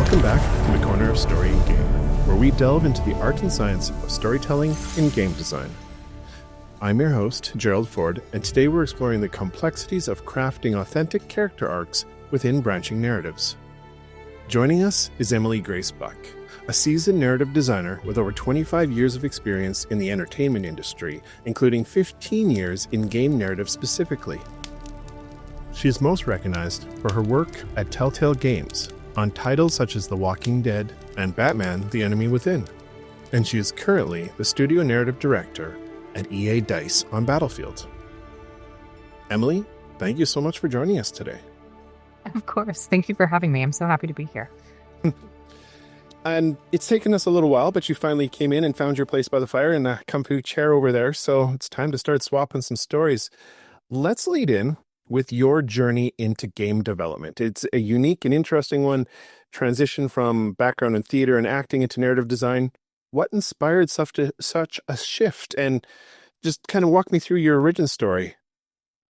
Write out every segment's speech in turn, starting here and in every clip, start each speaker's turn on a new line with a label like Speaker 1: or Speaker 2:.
Speaker 1: Welcome back to the Corner of Story and Game, where we delve into the art and science of storytelling in game design. I'm your host, Gerald Ford, and today we're exploring the complexities of crafting authentic character arcs within branching narratives. Joining us is Emily Grace Buck, a seasoned narrative designer with over 25 years of experience in the entertainment industry, including 15 years in game narrative specifically. She is most recognized for her work at Telltale Games on titles such as The Walking Dead and Batman: The Enemy Within. And she is currently the studio narrative director at EA Dice on Battlefield. Emily, thank you so much for joining us today.
Speaker 2: Of course. Thank you for having me. I'm so happy to be here.
Speaker 1: And it's taken us a little while, but you finally came in and found your place by the fire in a comfy chair over there. So it's time to start swapping some stories. Let's lead in with your journey into game development. It's a unique and interesting one. Transition from background in theater and acting into narrative design. What inspired such a shift? And just kind of walk me through your origin story.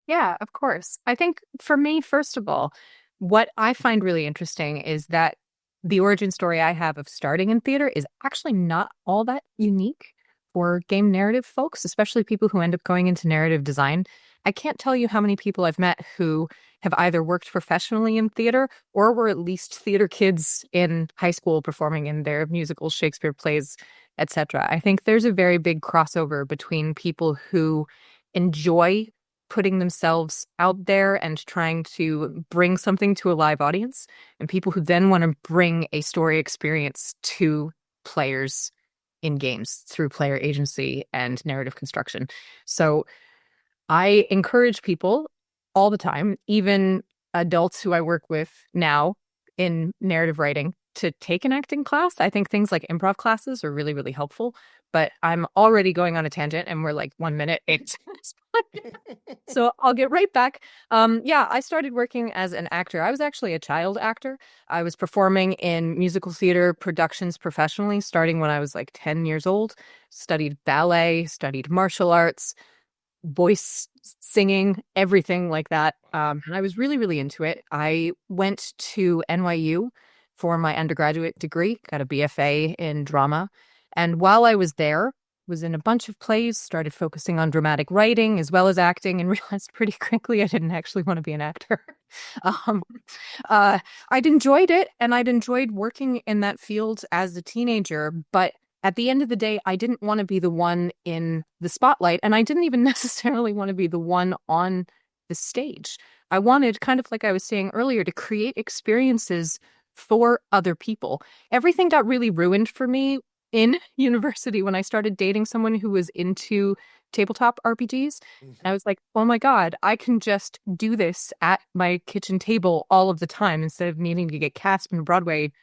Speaker 2: Yeah, of course. I think for me, first of all, what I find really interesting is that the origin story I have of starting in theater is actually not all that unique for game narrative folks, especially people who end up going into narrative design. I can't tell you how many people I've met who have either worked professionally in theater or were at least theater kids in high school performing in their musicals, Shakespeare plays, etc. I think there's a very big crossover between people who enjoy putting themselves out there and trying to bring something to a live audience, and people who then want to bring a story experience to players in games through player agency and narrative construction. So I encourage people all the time, even adults who I work with now in narrative writing, to take an acting class. I think things like improv classes are really, really helpful, but I'm already going on a tangent and we're like 1 minute into this podcast. So I'll get right back. I started working as an actor. I was actually a child actor. I was performing in musical theater productions professionally, starting when I was like 10 years old, studied ballet, studied martial arts, voice singing, everything like that. And I was really, really into it. I went to NYU for my undergraduate degree, got a BFA in drama. And while I was there, was in a bunch of plays, started focusing on dramatic writing as well as acting, and realized pretty quickly I didn't actually want to be an actor. I'd enjoyed it, and I'd enjoyed working in that field as a teenager, but at the end of the day, I didn't want to be the one in the spotlight, and I didn't even necessarily want to be the one on the stage. I wanted, kind of like I was saying earlier, to create experiences for other people. Everything got really ruined for me in university when I started dating someone who was into tabletop RPGs. And I was like, oh my God, I can just do this at my kitchen table all of the time instead of needing to get cast in a Broadway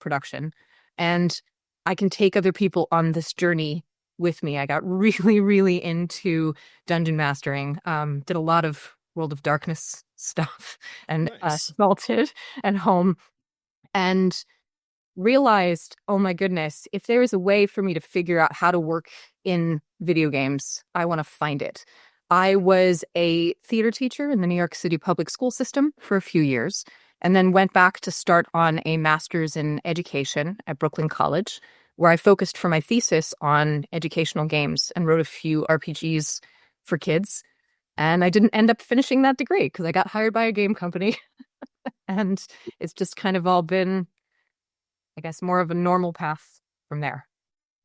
Speaker 2: production. And I can take other people on this journey with me. I got really, really into dungeon mastering, did a lot of World of Darkness stuff and Salted and Home, and realized, oh my goodness, if there is a way for me to figure out how to work in video games, I want to find it. I was a theater teacher in the New York City public school system for a few years, and then went back to start on a master's in education at Brooklyn College, where I focused for my thesis on educational games and wrote a few RPGs for kids. And I didn't end up finishing that degree because I got hired by a game company. And it's just kind of all been, I guess, more of a normal path from there.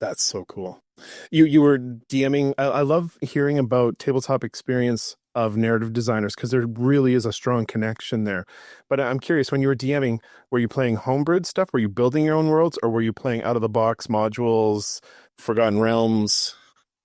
Speaker 1: That's so cool. You were DMing. I love hearing about tabletop experience of narrative designers because there really is a strong connection there. But I'm curious, when you were DMing, were you playing homebrewed stuff? Were you building your own worlds, or were you playing out of the box modules, Forgotten Realms?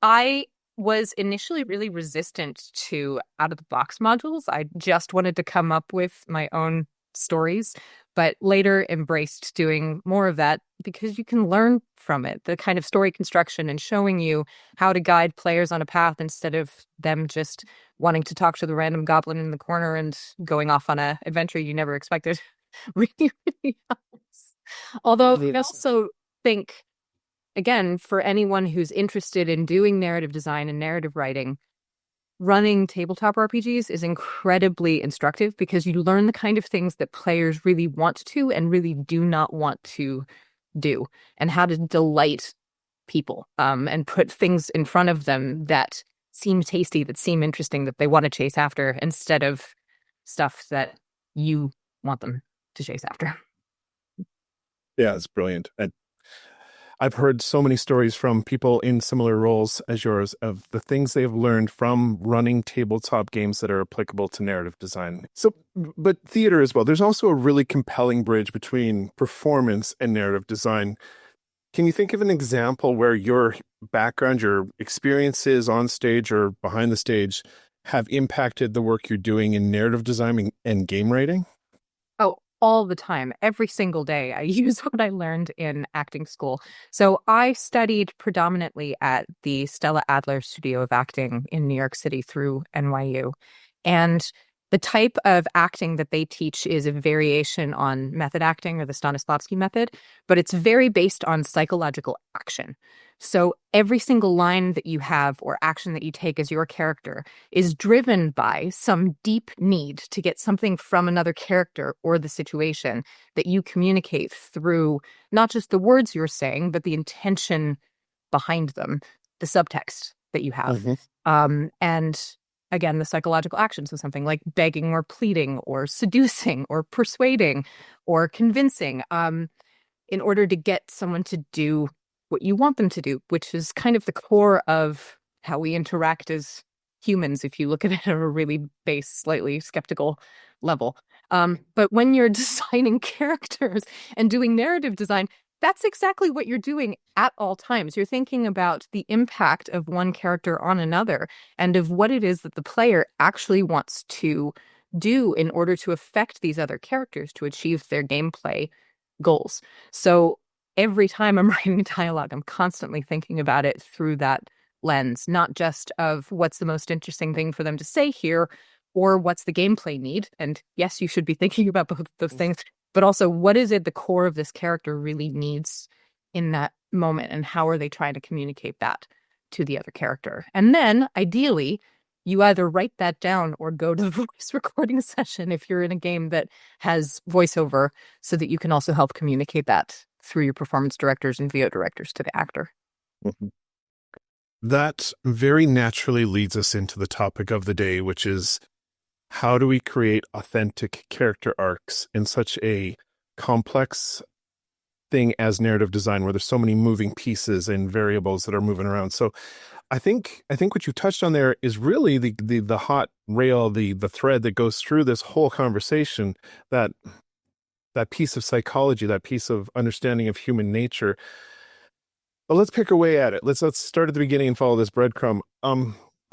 Speaker 2: I was initially really resistant to out of the box modules. I just wanted to come up with my own stories, but later embraced doing more of that because you can learn from it, the kind of story construction and showing you how to guide players on a path instead of them just wanting to talk to the random goblin in the corner and going off on an adventure you never expected. Really, really helps. Although I also think, again, for anyone who's interested in doing narrative design and narrative writing, running tabletop RPGs is incredibly instructive because you learn the kind of things that players really want to and really do not want to do, and how to delight people, and put things in front of them that seem tasty, that seem interesting, that they want to chase after, instead of stuff that you want them to chase after.
Speaker 1: Yeah, it's brilliant. And I've heard so many stories from people in similar roles as yours of the things they've learned from running tabletop games that are applicable to narrative design. So, but theater as well. There's also a really compelling bridge between performance and narrative design. Can you think of an example where your background, your experiences on stage or behind the stage have impacted the work you're doing in narrative design and game writing?
Speaker 2: Oh, all the time. Every single day, I use what I learned in acting school. So I studied predominantly at the Stella Adler Studio of Acting in New York City through NYU. And the type of acting that they teach is a variation on method acting, or the Stanislavski method, but it's very based on psychological action. So every single line that you have or action that you take as your character is driven by some deep need to get something from another character or the situation that you communicate through not just the words you're saying, but the intention behind them, the subtext that you have. And again, the psychological actions of something like begging or pleading or seducing or persuading or convincing, in order to get someone to do what you want them to do, which is kind of the core of how we interact as humans, if you look at it at a really base, slightly skeptical level. But when you're designing characters and doing narrative design, that's exactly what you're doing at all times. You're thinking about the impact of one character on another and of what it is that the player actually wants to do in order to affect these other characters to achieve their gameplay goals. So every time I'm writing dialogue, I'm constantly thinking about it through that lens, not just of what's the most interesting thing for them to say here or what's the gameplay need. And yes, you should be thinking about both of those things, but also what is it the core of this character really needs in that moment, and how are they trying to communicate that to the other character? And then ideally, you either write that down or go to the voice recording session if you're in a game that has voiceover, so that you can also help communicate that through your performance directors and VO directors to the actor.
Speaker 1: That very naturally leads us into the topic of the day, which is how do we create authentic character arcs in such a complex thing as narrative design, where there's so many moving pieces and variables that are moving around. So I think what you touched on there is really the hot rail, the thread that goes through this whole conversation, that piece of psychology, that piece of understanding of human nature. But let's pick away at it. Let's start at the beginning and follow this breadcrumb.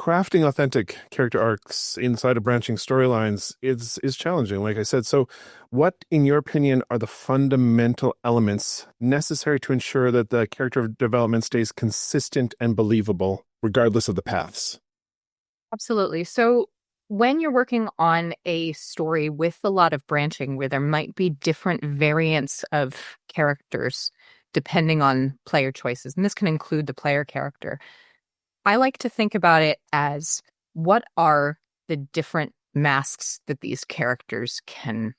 Speaker 1: Crafting authentic character arcs inside of branching storylines is challenging, like I said. So what, in your opinion, are the fundamental elements necessary to ensure that the character development stays consistent and believable, regardless of the paths?
Speaker 2: Absolutely. So when you're working on a story with a lot of branching, where there might be different variants of characters depending on player choices, and this can include the player character, I like to think about it as, what are the different masks that these characters can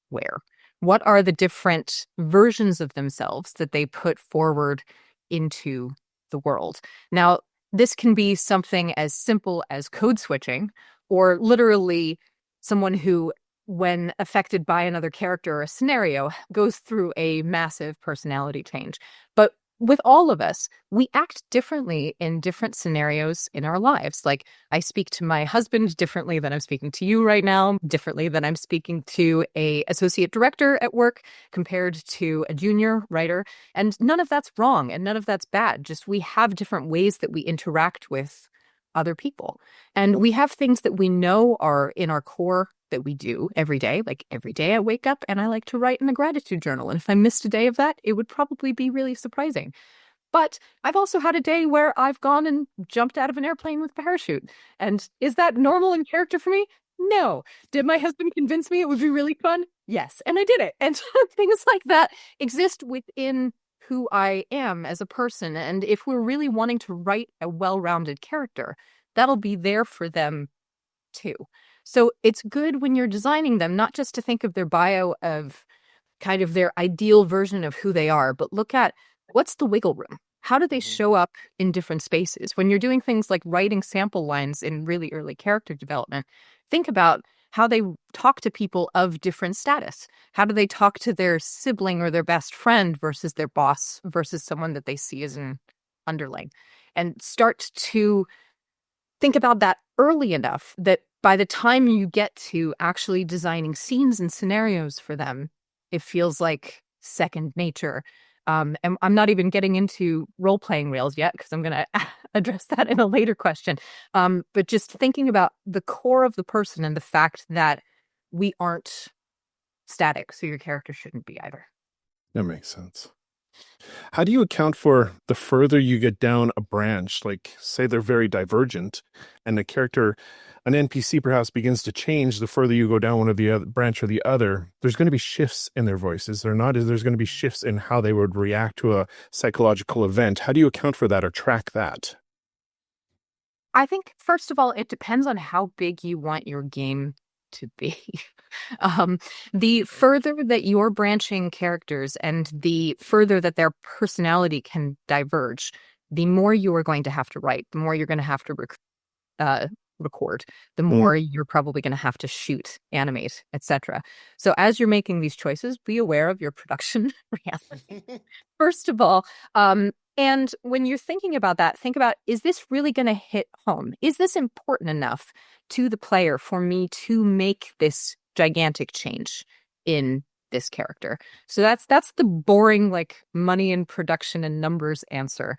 Speaker 2: wear? What are the different versions of themselves that they put forward into the world? Now, this can be something as simple as code switching, or literally someone who, when affected by another character or a scenario, goes through a massive personality change. But with all of us, we act differently in different scenarios in our lives. Like, I speak to my husband differently than I'm speaking to you right now, differently than I'm speaking to an associate director at work compared to a junior writer. And none of that's wrong and none of that's bad. Just we have different ways that we interact with other people. And we have things that we know are in our core that we do every day. Like, every day I wake up and I like to write in a gratitude journal. And if I missed a day of that, it would probably be really surprising. But I've also had a day where I've gone and jumped out of an airplane with a parachute. And is that normal in character for me? No. Did my husband convince me it would be really fun? Yes. And I did it. And things like that exist within who I am as a person. And if we're really wanting to write a well-rounded character, that'll be there for them too. So it's good when you're designing them, not just to think of their bio of kind of their ideal version of who they are, but look at what's the wiggle room? How do they show up in different spaces? When you're doing things like writing sample lines in really early character development, think about how they talk to people of different status. How do they talk to their sibling or their best friend versus their boss versus someone that they see as an underling? And start to think about that early enough that by the time you get to actually designing scenes and scenarios for them, it feels like second nature. And I'm not even getting into role-playing rails yet because I'm going to address that in a later question. But just thinking about the core of the person and the fact that we aren't static, so your character shouldn't be either.
Speaker 1: That makes sense. How do you account for the further you get down a branch, like say they're very divergent and the character, an NPC perhaps begins to change the further you go down one of the other branch or the other, there's going to be shifts in their voices. There's going to be shifts in how they would react to a psychological event. How do you account for that or track that?
Speaker 2: I think, first of all, it depends on how big you want your game to be. The further that you're branching characters and the further that their personality can diverge, the more you are going to have to write, the more you're going to have to record, the more you're probably going to have to shoot, animate, etc. So as you're making these choices, be aware of your production reality, first of all. And when you're thinking about that, think about, is this really going to hit home? Is this important enough to the player for me to make this gigantic change in this character? So that's the boring, like, money and production and numbers answer.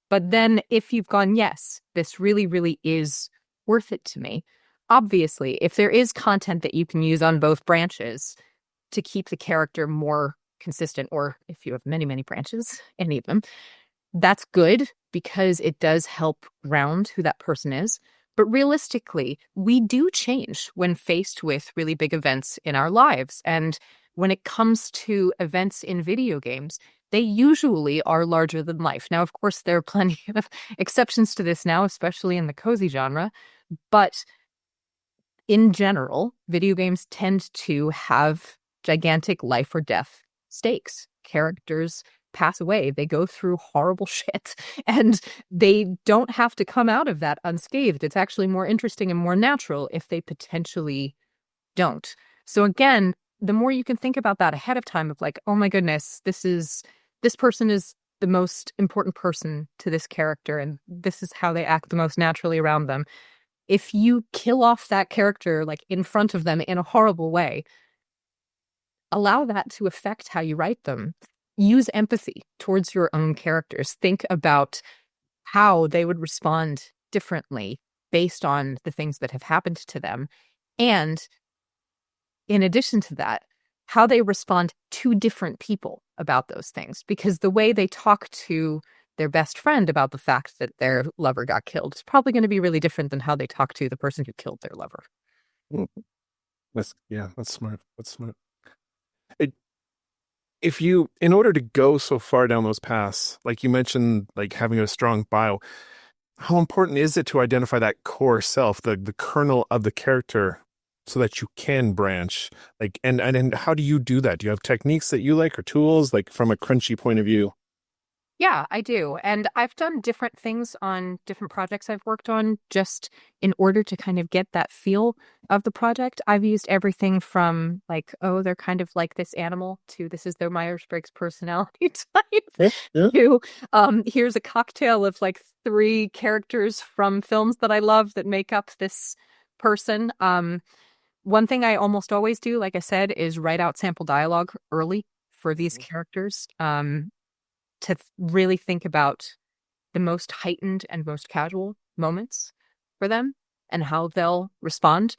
Speaker 2: But then if you've gone, yes, this really, really is worth it to me. Obviously, if there is content that you can use on both branches to keep the character more consistent, or if you have many, many branches, any of them, that's good because it does help ground who that person is. But realistically, we do change when faced with really big events in our lives. And when it comes to events in video games, they usually are larger than life. Now, of course, there are plenty of exceptions to this now, especially in the cozy genre. But in general, video games tend to have gigantic life or death stakes. Characters pass away. They go through horrible shit, and they don't have to come out of that unscathed. It's actually more interesting and more natural if they potentially don't. So again, the more you can think about that ahead of time of like, oh my goodness, this person is the most important person to this character, and this is how they act the most naturally around them. If you kill off that character like in front of them in a horrible way, allow that to affect how you write them. Use empathy towards your own characters. Think about how they would respond differently based on the things that have happened to them. And in addition to that, how they respond to different people about those things. Because the way they talk to their best friend about the fact that their lover got killed is probably going to be really different than how they talk to the person who killed their lover.
Speaker 1: That's smart. That's smart. In order to go so far down those paths, like you mentioned, like having a strong bio, how important is it to identify that core self, the kernel of the character, so that you can branch? Like, and how do you do that? Do you have techniques that you like or tools, like from a crunchy point of view?
Speaker 2: Yeah, I do. And I've done different things on different projects I've worked on just in order to kind of get that feel of the project. I've used everything from like, oh, they're kind of like this animal, to this is their Myers-Briggs personality type, to here's a cocktail of like 3 characters from films that I love that make up this person. One thing I almost always do, like I said, is write out sample dialogue early for these characters. To really think about the most heightened and most casual moments for them and how they'll respond.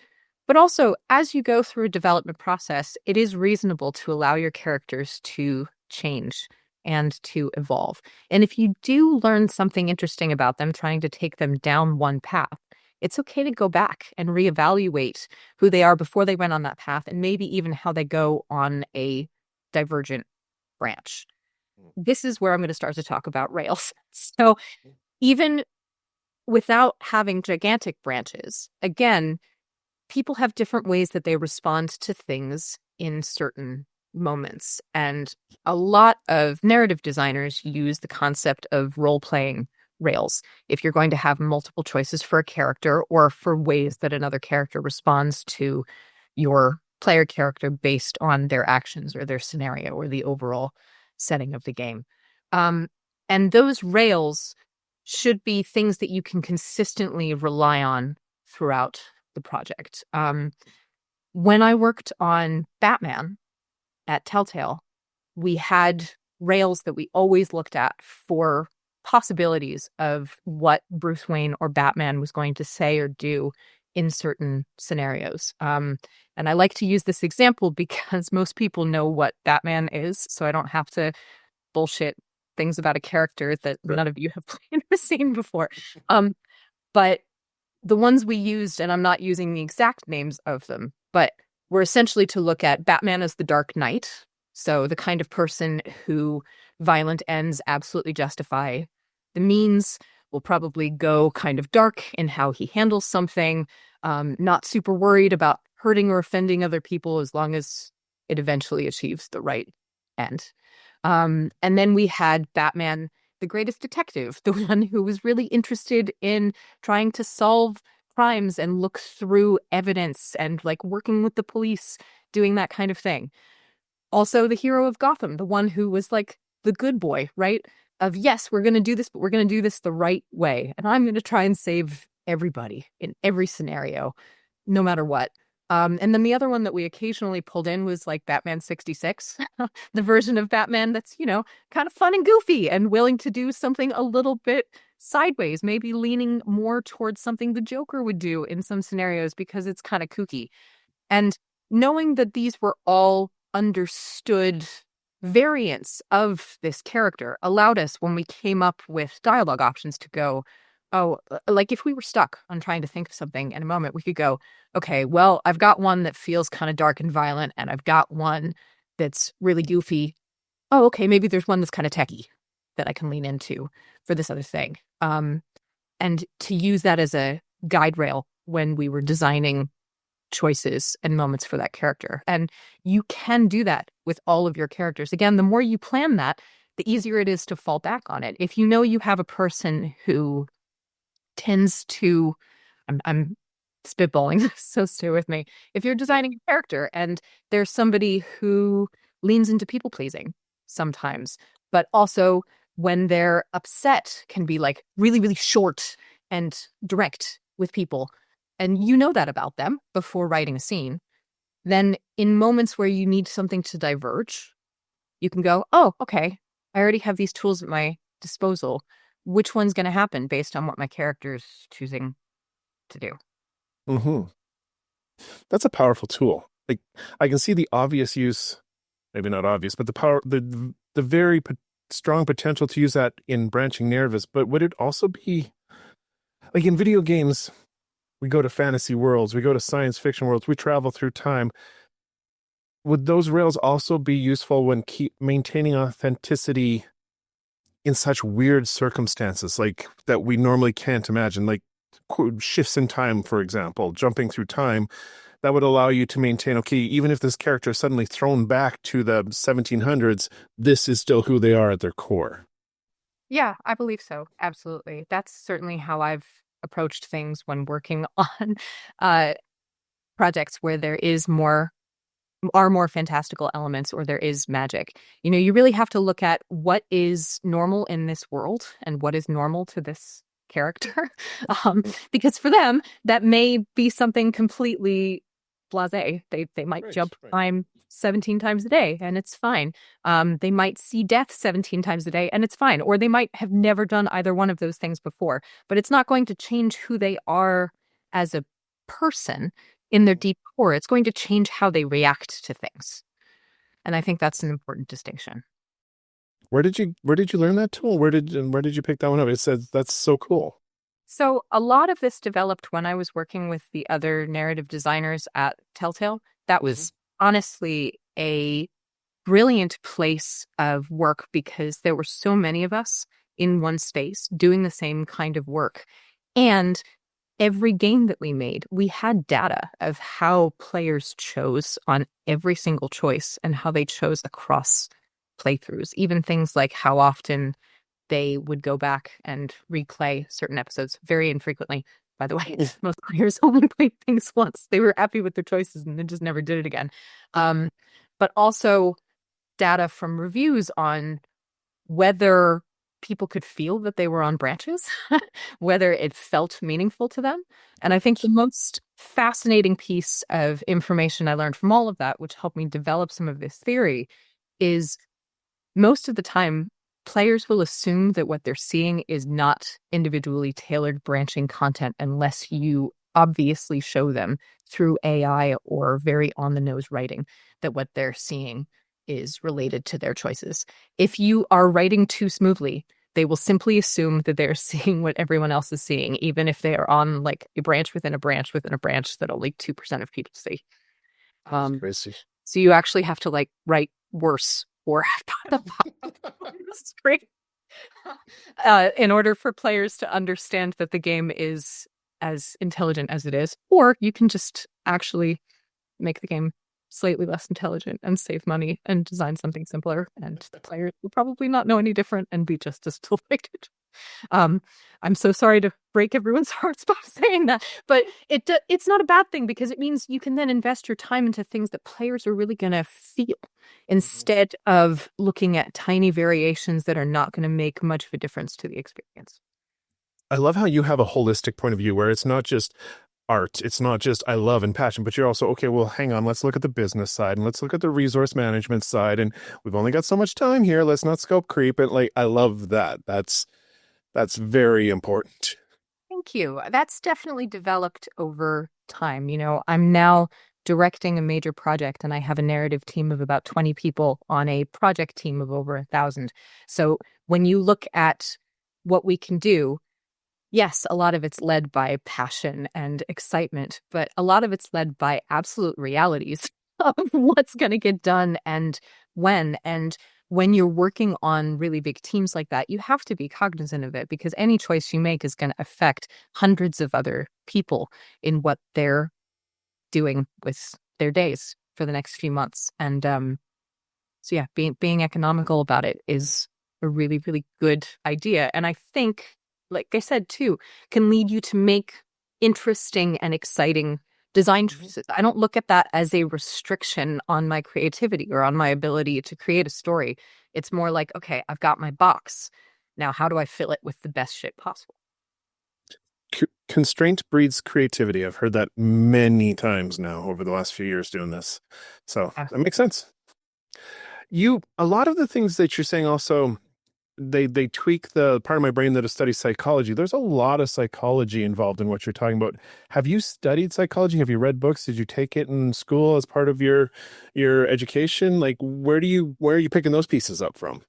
Speaker 2: But also, as you go through a development process, it is reasonable to allow your characters to change and to evolve. And if you do learn something interesting about them, trying to take them down one path, it's okay to go back and reevaluate who they are before they went on that path, and maybe even how they go on a divergent branch. This is where I'm going to start to talk about Rails. So even without having gigantic branches, again, people have different ways that they respond to things in certain moments. And a lot of narrative designers use the concept of role-playing rails. If you're going to have multiple choices for a character or for ways that another character responds to your player character based on their actions or their scenario or the overall setting of the game. And those rails should be things that you can consistently rely on throughout the project. When I worked on Batman at Telltale, we had rails that we always looked at for possibilities of what Bruce Wayne or Batman was going to say or do in certain scenarios. And I like to use this example because most people know what Batman is, so I don't have to bullshit things about a character that none of you have played or seen before. But the ones we used, and I'm not using the exact names of them, but were essentially to look at Batman as the Dark Knight. So the kind of person who violent ends absolutely justify the means, will probably go kind of dark in how he handles something, not super worried about hurting or offending other people as long as it eventually achieves the right end. And then we had Batman, the greatest detective, the one who was really interested in trying to solve crimes and look through evidence and like working with the police, doing that kind of thing. Also the hero of Gotham, the one who was like the good boy, right? Of yes, we're going to do this, but we're going to do this the right way. And I'm going to try and save everybody in every scenario, no matter what. And then the other one that we occasionally pulled in was like Batman 66, the version of Batman that's, you know, kind of fun and goofy and willing to do something a little bit sideways, maybe leaning more towards something the Joker would do in some scenarios because it's kind of kooky. And knowing that these were all understood variants of this character allowed us, when we came up with dialogue options, to go, oh, like if we were stuck on trying to think of something in a moment, we could go, okay, well, I've got one that feels kind of dark and violent, and I've got one that's really goofy. Oh, okay, maybe there's one that's kind of techie that I can lean into for this other thing. And to use that as a guide rail when we were designing choices and moments for that character. And you can do that with all of your characters. Again, the more you plan that, the easier it is to fall back on it. If you know you have a person who tends to, I'm spitballing, so stay with me. If you're designing a character and there's somebody who leans into people pleasing sometimes, but also when they're upset can be like really, really short and direct with people, and you know that about them before writing a scene, then in moments where you need something to diverge, you can go, oh, okay, I already have these tools at my disposal. Which one's going to happen based on what my character's choosing to do?
Speaker 1: Mm-hmm. That's a powerful tool. Like, I can see the obvious use, maybe not obvious, but the very strong potential to use that in branching narratives. But would it also be, like in video games, we go to fantasy worlds, we go to science fiction worlds, we travel through time. Would those rails also be useful when maintaining authenticity in such weird circumstances, like that we normally can't imagine, like shifts in time, for example, jumping through time, that would allow you to maintain, okay, even if this character is suddenly thrown back to the 1700s, this is still who they are at their core?
Speaker 2: Yeah, I believe so. Absolutely. That's certainly how I've approached things when working on projects where there is more fantastical elements or there is magic. You know, you really have to look at what is normal in this world and what is normal to this character. Because for them, that may be something completely blasé. They might jump time 17 times a day and it's fine. They might see death 17 times a day and it's fine. Or they might have never done either one of those things before, but it's not going to change who they are as a person in their deep core. It's going to change how they react to things. And I think that's an important distinction.
Speaker 1: Where did you learn that tool? Where did you pick that one up? It says that's so cool.
Speaker 2: So a lot of this developed when I was working with the other narrative designers at Telltale. That was honestly a brilliant place of work because there were so many of us in one space doing the same kind of work. And every game that we made, we had data of how players chose on every single choice and how they chose across playthroughs, even things like how often they would go back and replay certain episodes, very infrequently. By the way, most players only played things once. They were happy with their choices and then just never did it again. But also data from reviews on whether people could feel that they were on branches, whether it felt meaningful to them. And I think the most fascinating piece of information I learned from all of that, which helped me develop some of this theory, is most of the time, players will assume that what they're seeing is not individually tailored branching content unless you obviously show them through AI or very on-the-nose writing that what they're seeing is related to their choices. If you are writing too smoothly, they will simply assume that they're seeing what everyone else is seeing, even if they are on like a branch within a branch within a branch that only 2% of people see.
Speaker 1: That's crazy.
Speaker 2: So you actually have to like write worse or the screen in order for players to understand that the game is as intelligent as it is. Or you can just actually make the game slightly less intelligent and save money and design something simpler, and the player will probably not know any different and be just as delighted. I'm so sorry to break everyone's hearts by saying that, but it's not a bad thing because it means you can then invest your time into things that players are really going to feel instead of looking at tiny variations that are not going to make much of a difference to the experience.
Speaker 1: I love how you have a holistic point of view where it's not just art. It's not just I love and passion, but you're also, okay, well, hang on, let's look at the business side and let's look at the resource management side. And we've only got so much time here. Let's not scope creep. And like, I love that. That's very important.
Speaker 2: Thank you. That's definitely developed over time. You know, I'm now directing a major project and I have a narrative team of about 20 people on a project team of over 1,000. So when you look at what we can do, yes, a lot of it's led by passion and excitement, but a lot of it's led by absolute realities of what's going to get done and when. And when you're working on really big teams like that, you have to be cognizant of it because any choice you make is going to affect hundreds of other people in what they're doing with their days for the next few months. And so yeah, being economical about it is a really, really good idea. And I think, like I said, too, can lead you to make interesting and exciting design choices. I don't look at that as a restriction on my creativity or on my ability to create a story. It's more like, okay, I've got my box. Now, how do I fill it with the best shape possible?
Speaker 1: Constraint breeds creativity. I've heard that many times now over the last few years doing this. So that makes sense. A lot of the things that you're saying also, they tweak the part of my brain that studies psychology. There's a lot of psychology involved in what you're talking about. Have you studied psychology? Have you read books? Did you take it in school as part of your education? Like, where are you picking those pieces up from?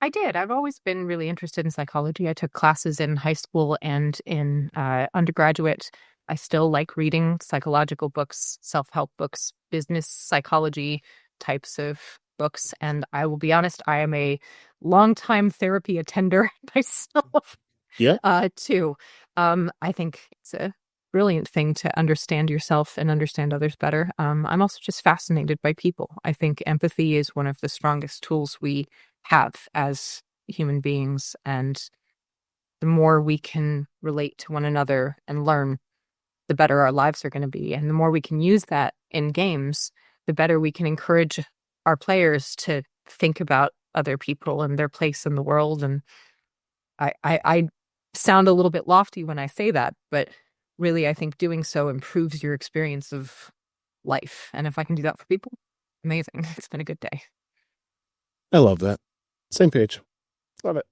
Speaker 2: I did. I've always been really interested in psychology. I took classes in high school and in undergraduate. I still like reading psychological books, self-help books, business psychology types of books. And I will be honest, I am a longtime therapy attender myself.
Speaker 1: Yeah.
Speaker 2: Too. I think it's a brilliant thing to understand yourself and understand others better. I'm also just fascinated by people. I think empathy is one of the strongest tools we have as human beings. And the more we can relate to one another and learn, the better our lives are going to be. And the more we can use that in games, the better we can encourage our players to think about other people and their place in the world. And I sound a little bit lofty when I say that, but really, I think doing so improves your experience of life. And if I can do that for people, amazing. It's been a good day.
Speaker 1: I love that. Same page. Love it.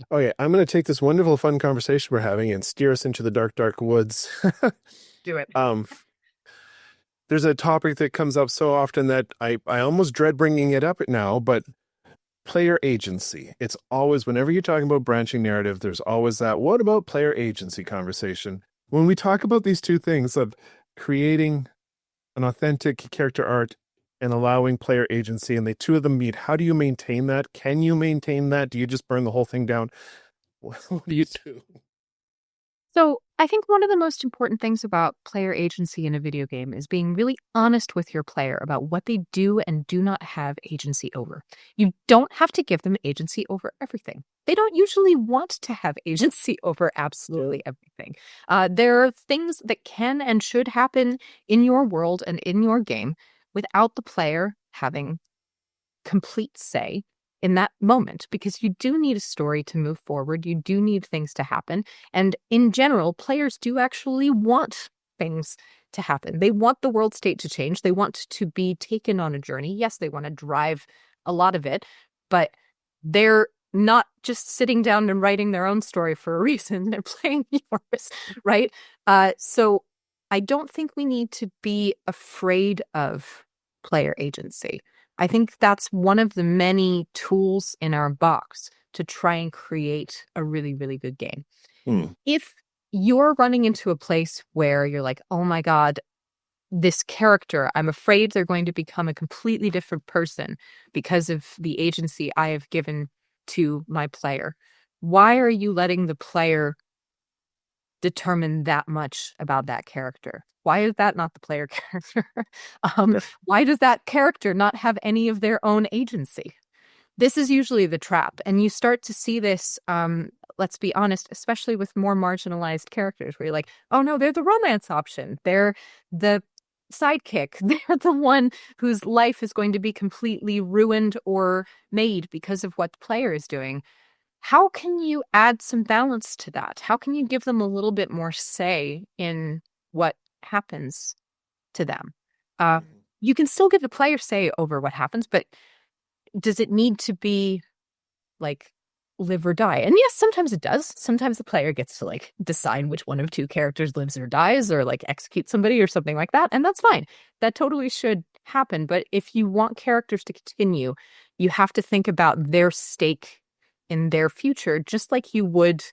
Speaker 1: Okay, I'm going to take this wonderful, fun conversation we're having and steer us into the dark, dark woods.
Speaker 2: Do it.
Speaker 1: There's a topic that comes up so often that I almost dread bringing it up now, but player agency. It's always, whenever you're talking about branching narrative, there's always that, what about player agency conversation? When we talk about these two things of creating an authentic character art and allowing player agency, and the two of them meet, how do you maintain that? Can you maintain that? Do you just burn the whole thing down? What do you do?
Speaker 2: So I think one of the most important things about player agency in a video game is being really honest with your player about what they do and do not have agency over. You don't have to give them agency over everything. They don't usually want to have agency over absolutely everything. There are things that can and should happen in your world and in your game without the player having complete say in that moment, because you do need a story to move forward. You do need things to happen. And in general, players do actually want things to happen. They want the world state to change. They want to be taken on a journey. Yes, they want to drive a lot of it, but they're not just sitting down and writing their own story for a reason. They're playing yours, right? So I don't think we need to be afraid of player agency. I think that's one of the many tools in our box to try and create a really, really good game. If you're running into a place where you're like, oh my God, this character, I'm afraid they're going to become a completely different person because of the agency I have given to my player. Why are you letting the player determine that much about that character? Why is that not the player character? Why does that character not have any of their own agency? This is usually the trap. And you start to see this, let's be honest, especially with more marginalized characters where you're like, oh no, they're the romance option. They're the sidekick. They're the one whose life is going to be completely ruined or made because of what the player is doing. How can you add some balance to that? How can you give them a little bit more say in what happens to them? You can still give the player say over what happens, but does it need to be like live or die? And yes, sometimes it does. Sometimes the player gets to like decide which one of two characters lives or dies, or like execute somebody or something like that. And that's fine. That totally should happen. But if you want characters to continue, you have to think about their stake in their future, just like you would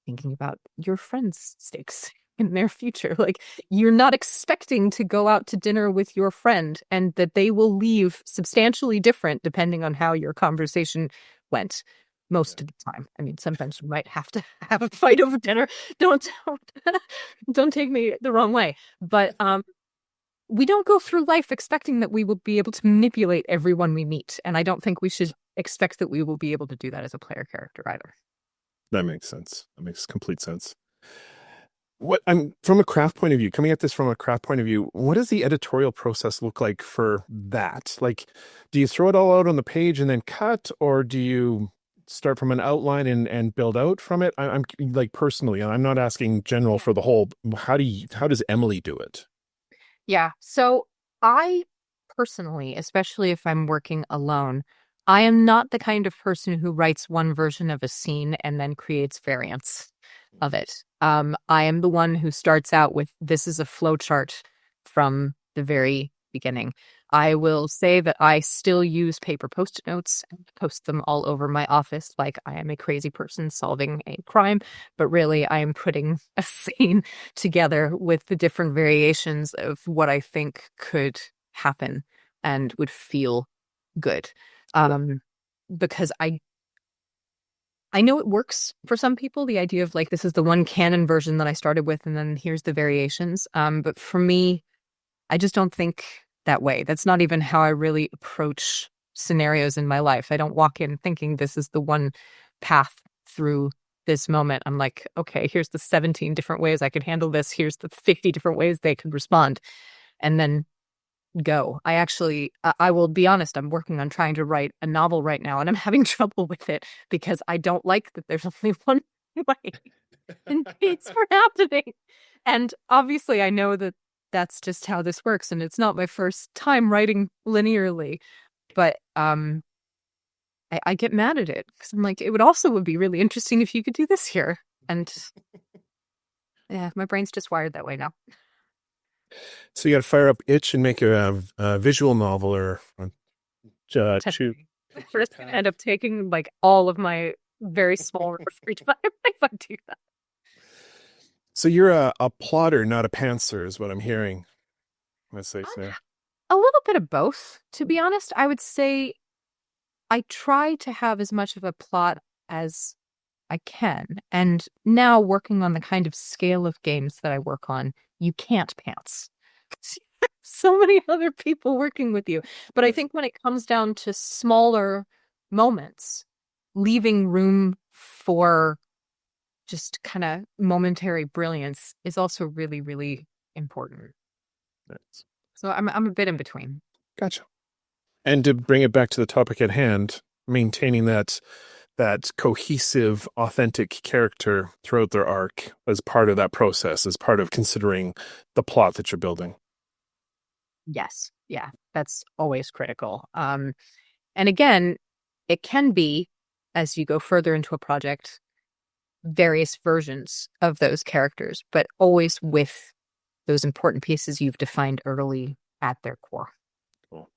Speaker 2: thinking about your friends' stakes in their future. Like, you're not expecting to go out to dinner with your friend and that they will leave substantially different depending on how your conversation went most of the time. I mean, sometimes we might have to have a fight over dinner. Don't take me the wrong way. But we don't go through life expecting that we will be able to manipulate everyone we meet. And I don't think we should expect that we will be able to do that as a player character either.
Speaker 1: That makes sense. That makes complete sense. What I'm from a craft point of view, coming at this from a craft point of view, what does the editorial process look like for that? Like, do you throw it all out on the page and then cut, or do you start from an outline and build out from it? I'm like personally, and I'm not asking general for the whole. How does Emily do it?
Speaker 2: Yeah. So I personally, especially if I'm working alone, I am not the kind of person who writes one version of a scene and then creates variants of it. I am the one who starts out with, this is a flowchart from the very beginning. I will say that I still use paper Post-it notes and post them all over my office like I am a crazy person solving a crime, but really I am putting a scene together with the different variations of what I think could happen and would feel good. Because I know it works for some people, the idea of like, this is the one canon version that I started with, and then here's the variations. But for me, I just don't think that way. That's not even how I really approach scenarios in my life. I don't walk in thinking this is the one path through this moment. I'm like, okay, here's the 17 different ways I could handle this. Here's the 50 different ways they could respond. And then go. I will be honest, I'm working on trying to write a novel right now, and I'm having trouble with it because I don't like that there's only one way and it's for happening. And obviously I know that that's just how this works, and it's not my first time writing linearly, but I get mad at it because I'm like, it would be really interesting if you could do this here. And yeah, my brain's just wired that way now.
Speaker 1: So you got to fire up itch and make a visual novel or choose.
Speaker 2: We're just gonna end up taking like all of my very small free time if I do that.
Speaker 1: So you're a plotter, not a pantser, is what I'm hearing. Let's say so.
Speaker 2: A little bit of both, to be honest. I would say I try to have as much of a plot as I can. And now working on the kind of scale of games that I work on, you can't pants. So many other people working with you. But I think when it comes down to smaller moments, leaving room for just kind of momentary brilliance is also really, really important.
Speaker 1: Nice.
Speaker 2: So I'm a bit in between.
Speaker 1: Gotcha. And to bring it back to the topic at hand, maintaining that cohesive, authentic character throughout their arc as part of that process, as part of considering the plot that you're building.
Speaker 2: Yes. Yeah. That's always critical. And again, it can be, as you go further into a project, various versions of those characters, but always with those important pieces you've defined early at their core.
Speaker 1: Cool.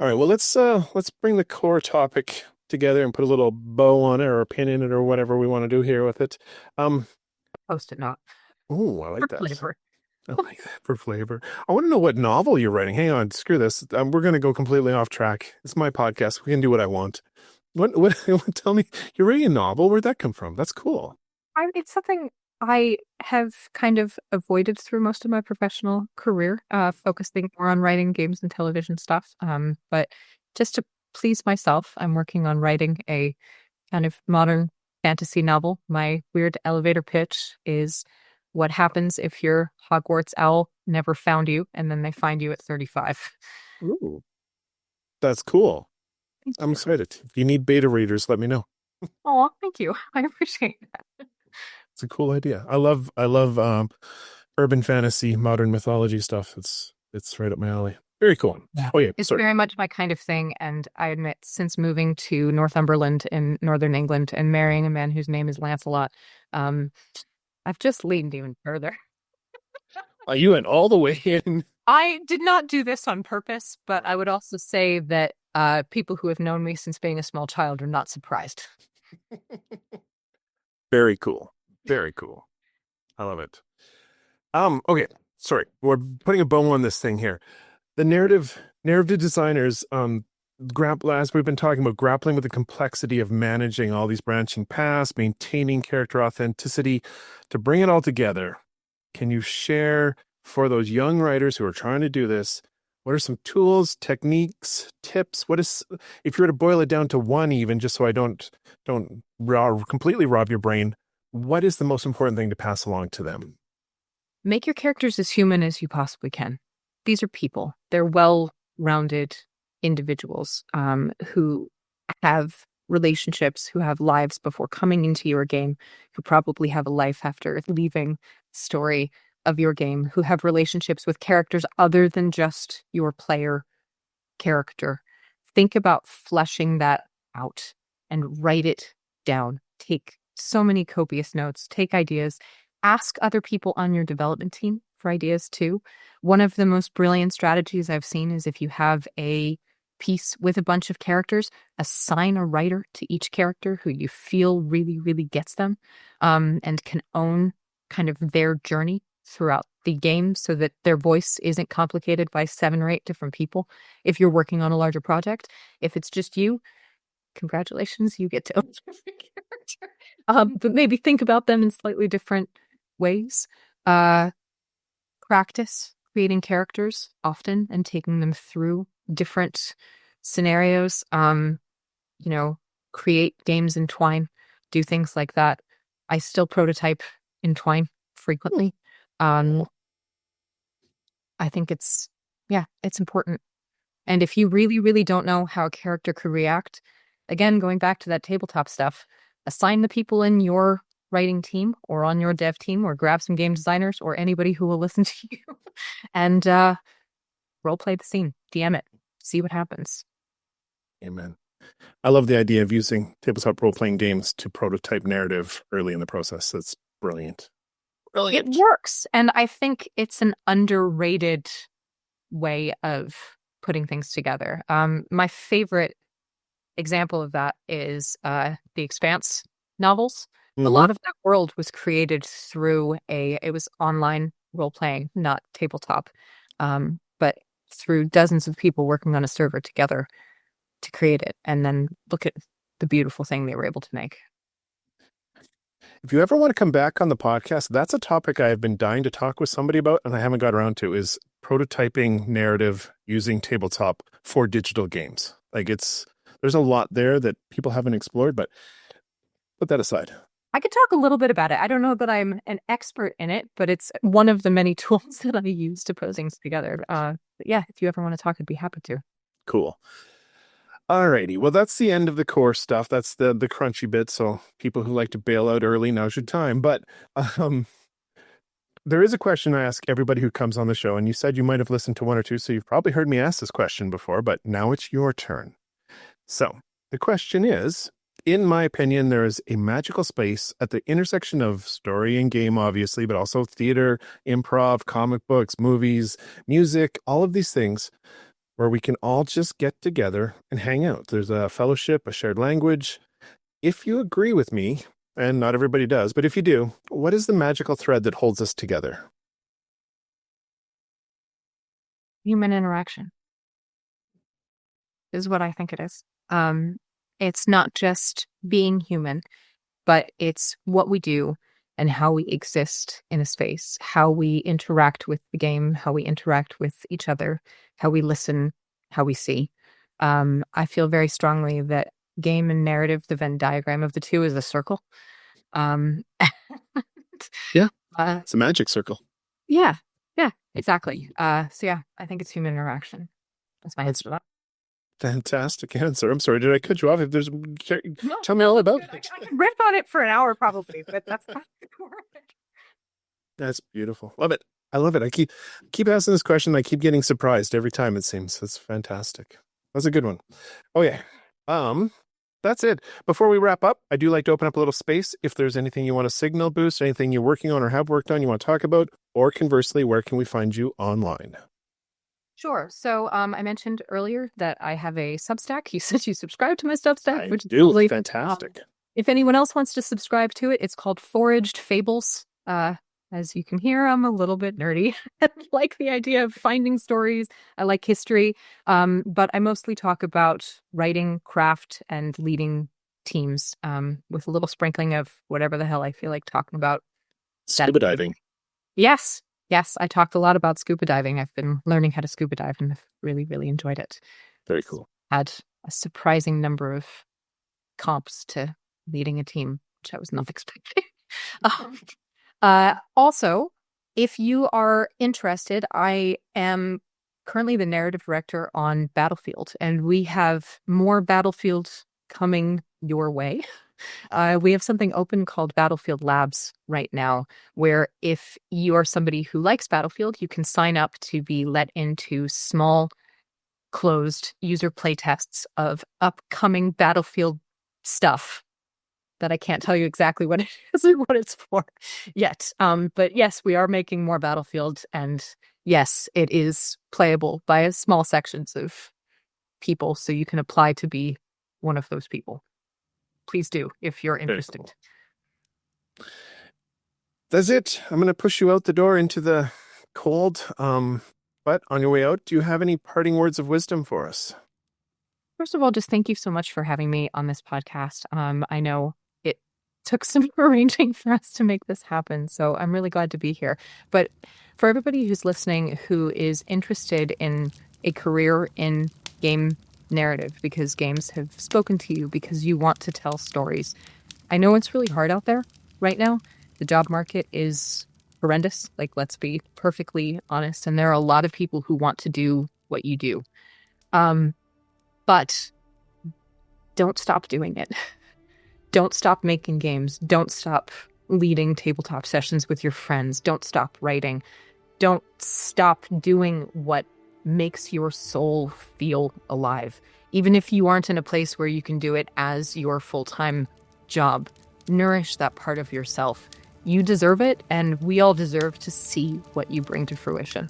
Speaker 1: All right. Well, let's bring the core topic together and put a little bow on it or a pin in it or whatever we want to do here with it.
Speaker 2: Post-it note.
Speaker 1: Oh, I like that.
Speaker 2: Flavor.
Speaker 1: I like that for flavor. I want to know what novel you're writing. Hang on, screw this. We're going to go completely off track. It's my podcast. We can do what I want. What? Tell me, you're writing a novel? Where'd that come from? That's cool.
Speaker 2: It's something I have kind of avoided through most of my professional career, focusing more on writing games and television stuff. But just to please myself, I'm working on writing a kind of modern fantasy novel. My weird elevator pitch is what happens if your Hogwarts owl never found you and then they find you at 35.
Speaker 1: Ooh, that's cool. I'm excited. If you need beta readers, let me know.
Speaker 2: Oh, thank you. I appreciate that.
Speaker 1: It's a cool idea. I love urban fantasy, modern mythology stuff. It's right up my alley. Very cool.
Speaker 2: Yeah.
Speaker 1: Oh yeah,
Speaker 2: it's
Speaker 1: sorry.
Speaker 2: very much my kind of thing. And I admit, since moving to Northumberland in northern England and marrying a man whose name is Lancelot, I've just leaned even further.
Speaker 1: You went all the way in.
Speaker 2: I did not do this on purpose, but I would also say that people who have known me since being a small child are not surprised.
Speaker 1: Very cool. Very cool. I love it. Okay, sorry. We're putting a bow on this thing here. The narrative designers, as we've been talking about, grappling with the complexity of managing all these branching paths, maintaining character authenticity, to bring it all together. Can you share for those young writers who are trying to do this, what are some tools, techniques, tips? If you were to boil it down to one, even just so I don't completely rob your brain, what is the most important thing to pass along to them?
Speaker 2: Make your characters as human as you possibly can. These are people. They're well-rounded individuals who have relationships, who have lives before coming into your game, who probably have a life after leaving the story of your game, who have relationships with characters other than just your player character. Think about fleshing that out and write it down. Take so many copious notes, take ideas, ask other people on your development team for ideas too. One of the most brilliant strategies I've seen is if you have a piece with a bunch of characters, assign a writer to each character who you feel really, really gets them, and can own kind of their journey throughout the game so that their voice isn't complicated by 7 or 8 different people. If you're working on a larger project, if it's just you, congratulations, you get to own every character. But maybe think about them in slightly different ways. Practice creating characters often and taking them through different scenarios. Create games in Twine, do things like that. I still prototype in Twine frequently. I think it's important. And if you really, really don't know how a character could react, again, going back to that tabletop stuff, assign the people in your writing team or on your dev team, or grab some game designers or anybody who will listen to you and role play the scene, DM it, see what happens.
Speaker 1: Amen. I love the idea of using tabletop role-playing games to prototype narrative early in the process. That's brilliant.
Speaker 2: It works. And I think it's an underrated way of putting things together. My favorite example of that is The Expanse novels.
Speaker 1: Mm-hmm.
Speaker 2: A lot of that world was created through it was online role-playing, not tabletop, but through dozens of people working on a server together to create it. And then look at the beautiful thing they were able to make.
Speaker 1: If you ever want to come back on the podcast, that's a topic I have been dying to talk with somebody about, and I haven't got around to, is prototyping narrative using tabletop for digital games. Like there's a lot there that people haven't explored, but put that aside.
Speaker 2: I could talk a little bit about it. I don't know that I'm an expert in it, but it's one of the many tools that I use to put things together. But yeah, if you ever want to talk, I'd be happy to.
Speaker 1: Cool. Alrighty. Well, that's the end of the core stuff. That's the crunchy bit. So people who like to bail out early, now's your time. But there is a question I ask everybody who comes on the show, and you said you might have listened to one or two, so you've probably heard me ask this question before, but now it's your turn. So the question is, in my opinion, there is a magical space at the intersection of story and game, obviously, but also theater, improv, comic books, movies, music, all of these things where we can all just get together and hang out. There's a fellowship, a shared language. If you agree with me, and not everybody does, but if you do, what is the magical thread that holds us together?
Speaker 2: Human interaction is what I think it is. It's not just being human, but it's what we do and how we exist in a space, how we interact with the game, how we interact with each other, how we listen, how we see. I feel very strongly that game and narrative, the Venn diagram of the two is a circle.
Speaker 1: Yeah, it's a magic circle.
Speaker 2: Yeah, exactly. So yeah, I think it's human interaction. That's my answer to that.
Speaker 1: Fantastic answer. I'm sorry, did I cut you off?
Speaker 2: No,
Speaker 1: tell me all about it.
Speaker 2: I can riff on it for an hour probably, but that's not correct.
Speaker 1: That's beautiful. Love it. I love it. I keep asking this question. I keep getting surprised every time, it seems. That's fantastic. That's a good one. Oh yeah. That's it. Before we wrap up, I do like to open up a little space. If there's anything you want to signal boost, anything you're working on or have worked on you want to talk about, or conversely, where can we find you online?
Speaker 2: Sure. So I mentioned earlier that I have a Substack. You said you subscribe to my Substack, which is
Speaker 1: really fantastic.
Speaker 2: If anyone else wants to subscribe to it, it's called Foraged Fables. As you can hear, I'm a little bit nerdy. I like the idea of finding stories. I like history. But I mostly talk about writing, craft, and leading teams with a little sprinkling of whatever the hell I feel like talking about.
Speaker 1: Scuba diving.
Speaker 2: Yes, I talked a lot about scuba diving. I've been learning how to scuba dive and I've really, really enjoyed it.
Speaker 1: Very cool.
Speaker 2: Had a surprising number of comps to leading a team, which I was not expecting. Also, if you are interested, I am currently the narrative director on Battlefield, and we have more Battlefield coming your way. We have something open called Battlefield Labs right now, where if you are somebody who likes Battlefield, you can sign up to be let into small, closed user playtests of upcoming Battlefield stuff that I can't tell you exactly what it is or what it's for yet. But yes, we are making more Battlefield, and yes, it is playable by small sections of people, so you can apply to be one of those people. Please do, if you're interested.
Speaker 1: Cool. That's it. I'm going to push you out the door into the cold. But on your way out, do you have any parting words of wisdom for us?
Speaker 2: First of all, just thank you so much for having me on this podcast. I know it took some arranging for us to make this happen, so I'm really glad to be here. But for everybody who's listening who is interested in a career in game narrative, because games have spoken to you, because you want to tell stories, I know it's really hard out there right now. The job market is horrendous. Like, let's be perfectly honest. And there are a lot of people who want to do what you do. But don't stop doing it. Don't stop making games. Don't stop leading tabletop sessions with your friends. Don't stop writing. Don't stop doing what makes your soul feel alive. Even if you aren't in a place where you can do it as your full-time job, nourish that part of yourself. You deserve it, and we all deserve to see what you bring to fruition.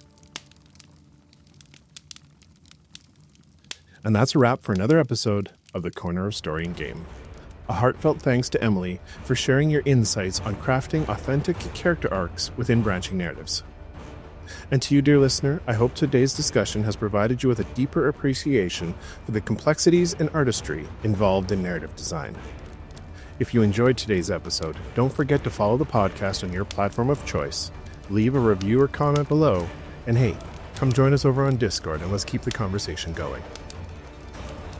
Speaker 1: And that's a wrap for another episode of The Corner of Story and Game. A heartfelt thanks to Emily for sharing your insights on crafting authentic character arcs within branching narratives. And to you, dear listener, I hope today's discussion has provided you with a deeper appreciation for the complexities and artistry involved in narrative design. If you enjoyed today's episode, don't forget to follow the podcast on your platform of choice, leave a review or comment below, and hey, come join us over on Discord and let's keep the conversation going.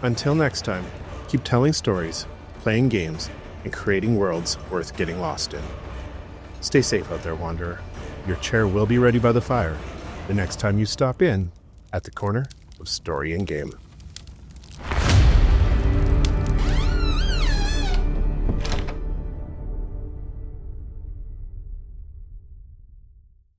Speaker 1: Until next time, keep telling stories, playing games, and creating worlds worth getting lost in. Stay safe out there, Wanderer. Your chair will be ready by the fire the next time you stop in at the corner of Story and Game.